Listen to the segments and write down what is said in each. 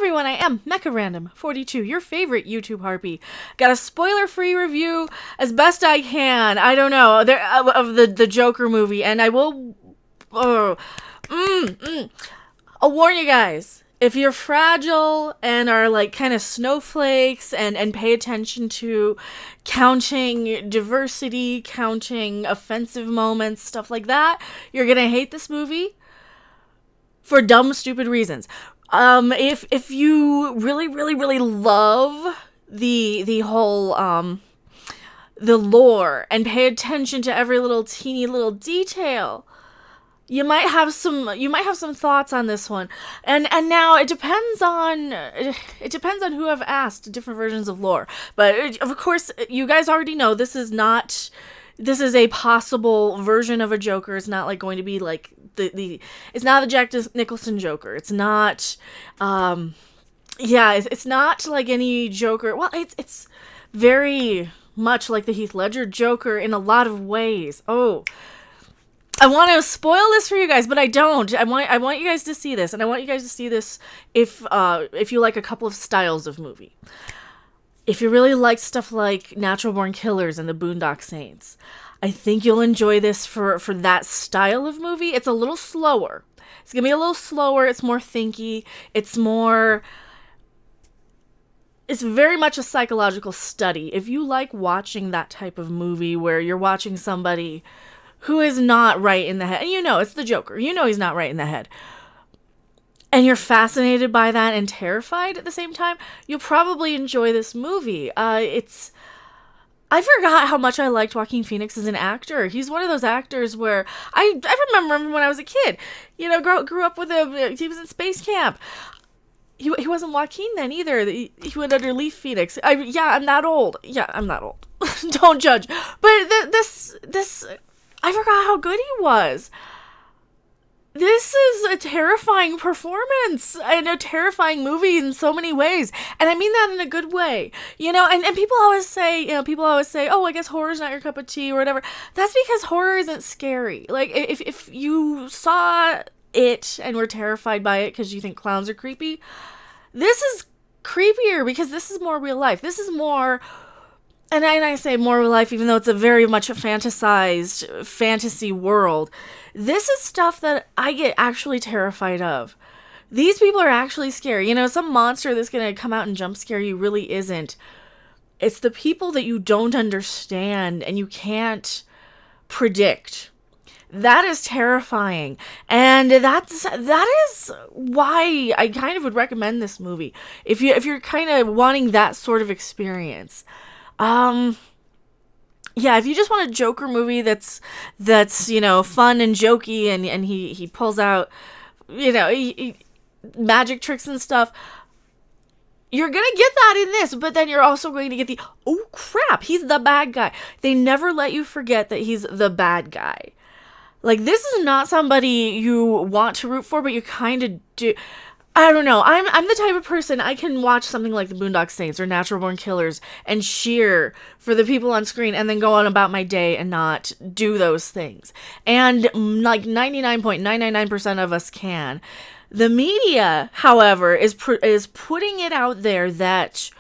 everyone, I am Mecha Random 42, your favorite YouTube harpy. Got a spoiler-free review as best I can. I don't know of the Joker movie, and I will. I'll warn you guys. If you're fragile and are like kind of snowflakes and pay attention to counting diversity, counting offensive moments, stuff like that, you're gonna hate this movie for dumb, stupid reasons. If you really love the whole the lore and pay attention to every little teeny little detail, you might have some thoughts on this one. And now it depends on who I've asked different versions of lore. But of course, you guys already know this is a possible version of a Joker. It's not like going to be like it's not the Jack Nicholson Joker. It's not it's not like any Joker. Well, it's very much like the Heath Ledger Joker in a lot of ways. Oh, I want to spoil this for you guys, but I don't. I want you guys to see this, and I want you guys to see this if you like a couple of styles of movie. If you really like stuff like Natural Born Killers and the Boondock Saints, I think you'll enjoy this for that style of movie. It's a little slower. It's going to be a little slower. It's more thinky. It's very much a psychological study. If you like watching that type of movie where you're watching somebody who is not right in the head, and you know it's the Joker. You know he's not right in the head. And you're fascinated by that and terrified at the same time, you'll probably enjoy this movie. I forgot how much I liked Joaquin Phoenix as an actor. He's one of those actors where I remember him when I was a kid. You know, grew up with him. He was in Space Camp. He wasn't Joaquin then either. He went under Leaf Phoenix. I'm not old. Yeah, I'm not old. Don't judge. But this I forgot how good he was. This is a terrifying performance and a terrifying movie in so many ways. And I mean that in a good way. You know, and people always say, oh, I guess horror's not your cup of tea or whatever. That's because horror isn't scary. Like, if you saw it and were terrified by it because you think clowns are creepy, this is creepier because this is more real life. This is more... And I say more real life, even though it's a very much a fantasized fantasy world. This is stuff that I get actually terrified of. These people are actually scary. You know, some monster that's going to come out and jump scare you really isn't. It's the people that you don't understand and you can't predict. That is terrifying. And that is why I kind of would recommend this movie. If you're kind of wanting that sort of experience. If you just want a Joker movie that's fun and jokey and he pulls out, magic tricks and stuff, you're going to get that in this, but then you're also going to get oh crap, he's the bad guy. They never let you forget that he's the bad guy. Like, this is not somebody you want to root for, but you kind of do. I don't know. I'm the type of person, I can watch something like the Boondock Saints or Natural Born Killers and cheer for the people on screen and then go on about my day and not do those things. And like 99.999% of us can. The media, however, is putting it out there that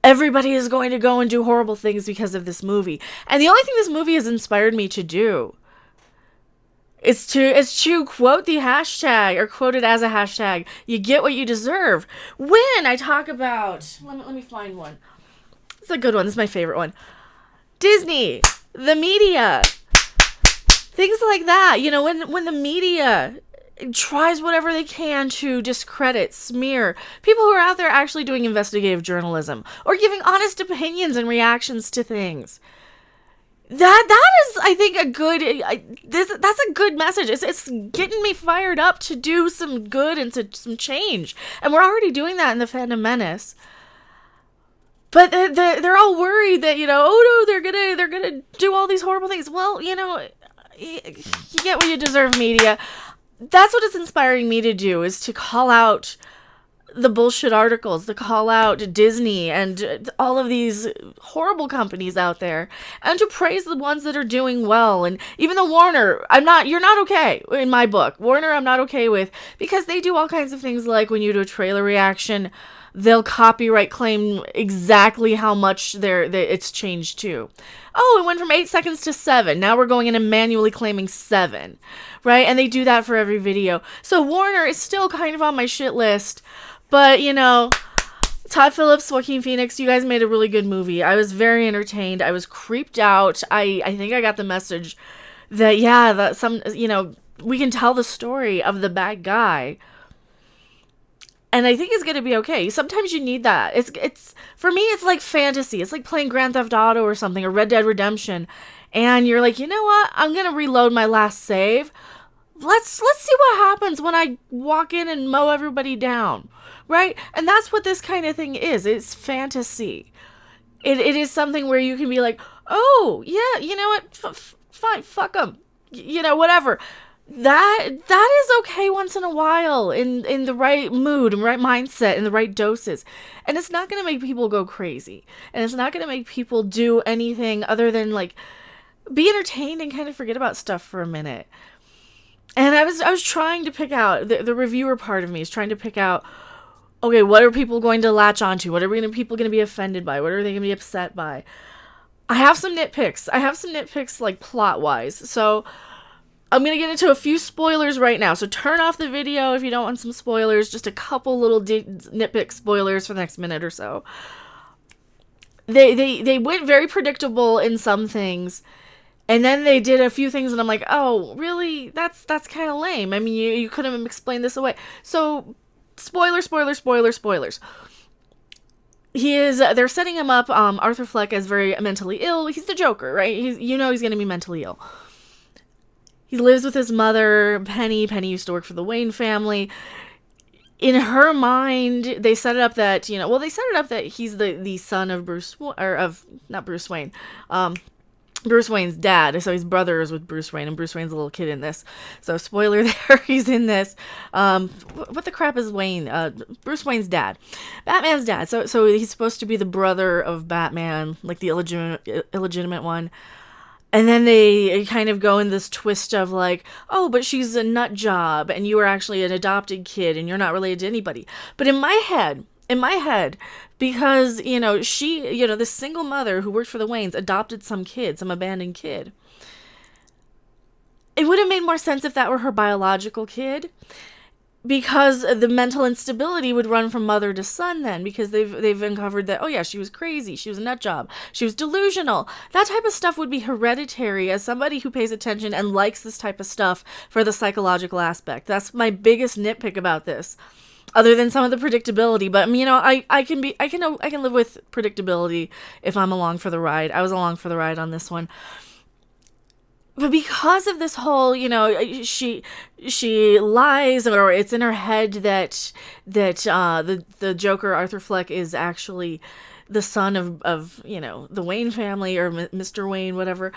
everybody is going to go and do horrible things because of this movie. And the only thing this movie has inspired me to do is to quote the hashtag, or quote it as a hashtag, you get what you deserve. When I talk about... Let me find one. It's a good one. This is my favorite one. Disney, the media, things like that. You know, when the media tries whatever they can to discredit, smear people who are out there actually doing investigative journalism or giving honest opinions and reactions to things. That is, I think, that's a good message. It's getting me fired up to do some good and to some change. And we're already doing that in the Phantom Menace. But they're all worried that, oh no, they're gonna do all these horrible things. Well, you get what you deserve, media. That's what it's inspiring me to do, is to call out the bullshit articles, the call out to Disney and all of these horrible companies out there, and to praise the ones that are doing well. And even though Warner, you're not okay in my book. Warner, I'm not okay with, because they do all kinds of things, like when you do a trailer reaction, they'll copyright claim exactly how much it's changed to. Oh, it went from 8 seconds to 7. Now we're going in and manually claiming 7, right? And they do that for every video. So Warner is still kind of on my shit list. But, Todd Phillips, Joaquin Phoenix, you guys made a really good movie. I was very entertained. I was creeped out. I think I got the message that, we can tell the story of the bad guy. And I think it's going to be okay. Sometimes you need that. It's for me, it's like fantasy. It's like playing Grand Theft Auto or something, or Red Dead Redemption. And you're like, you know what? I'm going to reload my last save. Let's see what happens when I walk in and mow everybody down. Right? And that's what this kind of thing is. It's fantasy. It is something where you can be like, oh, yeah, you know what? Fine, fuck them. Whatever. That is okay once in a while, in the right mood and right mindset and the right doses. And it's not going to make people go crazy. And it's not going to make people do anything other than, like, be entertained and kind of forget about stuff for a minute. And I was trying to pick out, the reviewer part of me is trying to pick out, okay, what are people going to latch onto? What are people going to be offended by? What are they going to be upset by? I have some nitpicks, like, plot-wise. So I'm going to get into a few spoilers right now. So turn off the video if you don't want some spoilers. Just a couple little nitpick spoilers for the next minute or so. They went very predictable in some things. And then they did a few things and I'm like, oh, really? That's kind of lame. I mean, you could have explained this away. So, spoilers. They're setting him up, Arthur Fleck, as very mentally ill. He's the Joker, right? He's going to be mentally ill. He lives with his mother, Penny. Penny used to work for the Wayne family. In her mind, they set it up that, he's the son of Bruce Wayne, Bruce Wayne's dad. So he's brothers with Bruce Wayne, and Bruce Wayne's a little kid in this. So spoiler there, he's in this. What the crap is Wayne? Bruce Wayne's dad. Batman's dad. So he's supposed to be the brother of Batman, like the illegitimate one. And then they kind of go in this twist of like, oh, but she's a nut job, and you are actually an adopted kid, and you're not related to anybody. But in my head, because, she, this single mother who worked for the Waynes adopted some abandoned kid. It would have made more sense if that were her biological kid, because the mental instability would run from mother to son then, because they've uncovered that, oh yeah, she was crazy, she was a nut job, she was delusional. That type of stuff would be hereditary. As somebody who pays attention and likes this type of stuff for the psychological aspect, that's my biggest nitpick about this. Other than some of the predictability, but I can live with predictability if I'm along for the ride. I was along for the ride on this one. But because of this whole, she lies, or it's in her head that the Joker, Arthur Fleck, is actually the son of the Wayne family, or Mr. Wayne, whatever.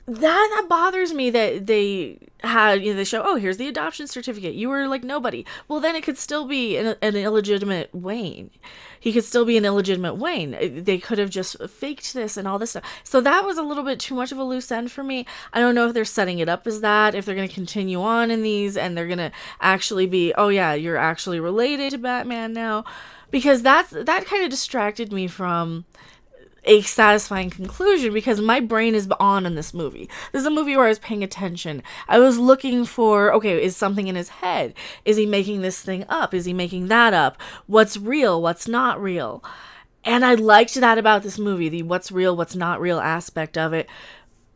That bothers me, that they had, they show, oh, here's the adoption certificate. You were like nobody. Well, then it could still be an illegitimate Wayne. He could still be an illegitimate Wayne. They could have just faked this and all this stuff. So that was a little bit too much of a loose end for me. I don't know if they're setting it up as that, if they're going to continue on in these, and they're going to actually be, oh yeah, you're actually related to Batman now. Because that kind of distracted me from a satisfying conclusion, because my brain is on in this movie. This is a movie where I was paying attention. I was looking for, okay, is something in his head? Is he making this thing up? Is he making that up? What's real? What's not real? And I liked that about this movie, the what's real, what's not real aspect of it.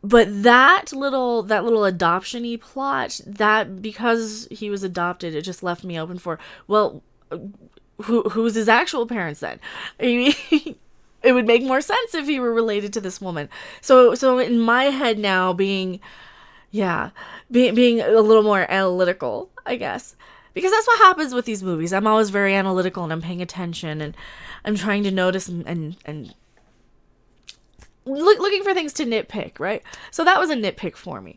But that little adoption-y plot, that because he was adopted, it just left me open for, well, who's his actual parents then? I mean, it would make more sense if he were related to this woman. So in my head now, being a little more analytical, I guess. Because that's what happens with these movies. I'm always very analytical, and I'm paying attention, and I'm trying to notice and looking for things to nitpick, right? So that was a nitpick for me.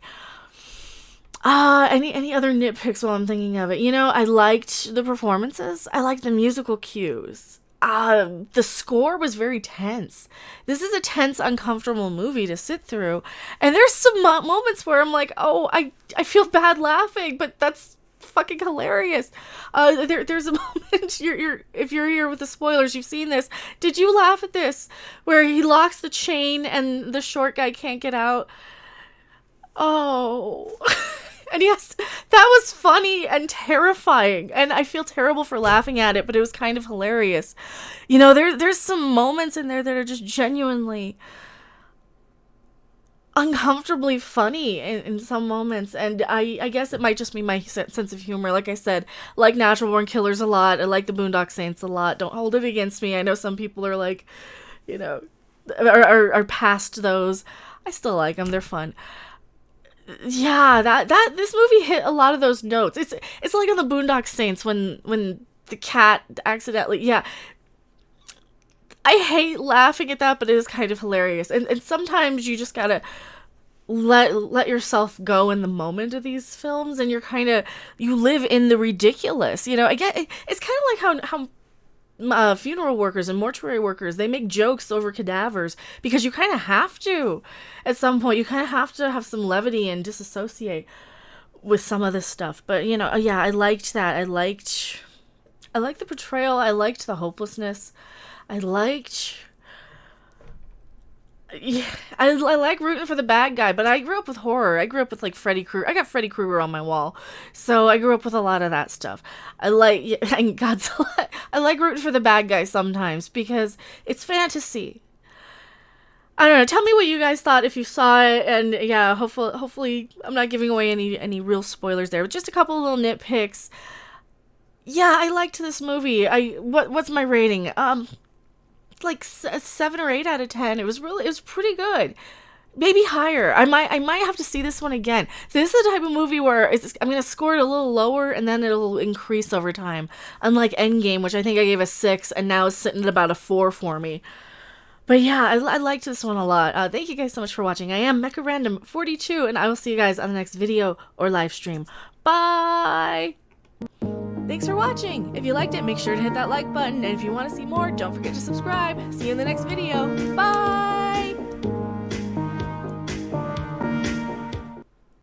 Any other nitpicks while I'm thinking of it? You know, I liked the performances. I liked the musical cues. The score was very tense. This is a tense, uncomfortable movie to sit through. And there's some moments where I'm like, oh, I feel bad laughing, but that's fucking hilarious. There's a moment, if you're here with the spoilers, you've seen this. Did you laugh at this? Where he locks the chain and the short guy can't get out? Oh. And yes, that was funny and terrifying. And I feel terrible for laughing at it, but it was kind of hilarious. You know, there's some moments in there that are just genuinely uncomfortably funny in some moments. And I guess it might just be my sense of humor. Like I said, like Natural Born Killers a lot. I like the Boondock Saints a lot. Don't hold it against me. I know some people are like, you know, are past those. I still like them. They're fun. Yeah, that this movie hit a lot of those notes. It's like on the Boondock Saints when the cat accidentally, yeah. I hate laughing at that, but it is kind of hilarious. And sometimes you just gotta let yourself go in the moment of these films, and you live in the ridiculous. You know, I get it's kind of like how funeral workers and mortuary workers, they make jokes over cadavers because you kind of have to at some point. You kind of have to have some levity and disassociate with some of this stuff. But you know, yeah, I liked that. I liked the portrayal. I liked the hopelessness. I like rooting for the bad guy, but I grew up with horror. I grew up with like Freddy Krueger. I got Freddy Krueger on my wall, so I grew up with a lot of that stuff. And Godzilla. I like rooting for the bad guy sometimes because it's fantasy. I don't know. Tell me what you guys thought if you saw it, and yeah, hopefully I'm not giving away any real spoilers there, but just a couple of little nitpicks. Yeah, I liked this movie. What's my rating? Like 7 or 8 out of 10. It was pretty good. Maybe higher. I might have to see this one again. This is the type of movie where I'm gonna score it a little lower and then it'll increase over time. Unlike Endgame, which I think I gave a 6 and now it's sitting at about a 4 for me. But yeah, I liked this one a lot. Thank you guys so much for watching. I am Mecha Random 42, and I will see you guys on the next video or live stream. Bye. Thanks for watching! If you liked it, make sure to hit that like button, and if you want to see more, don't forget to subscribe. See you in the next video. Bye!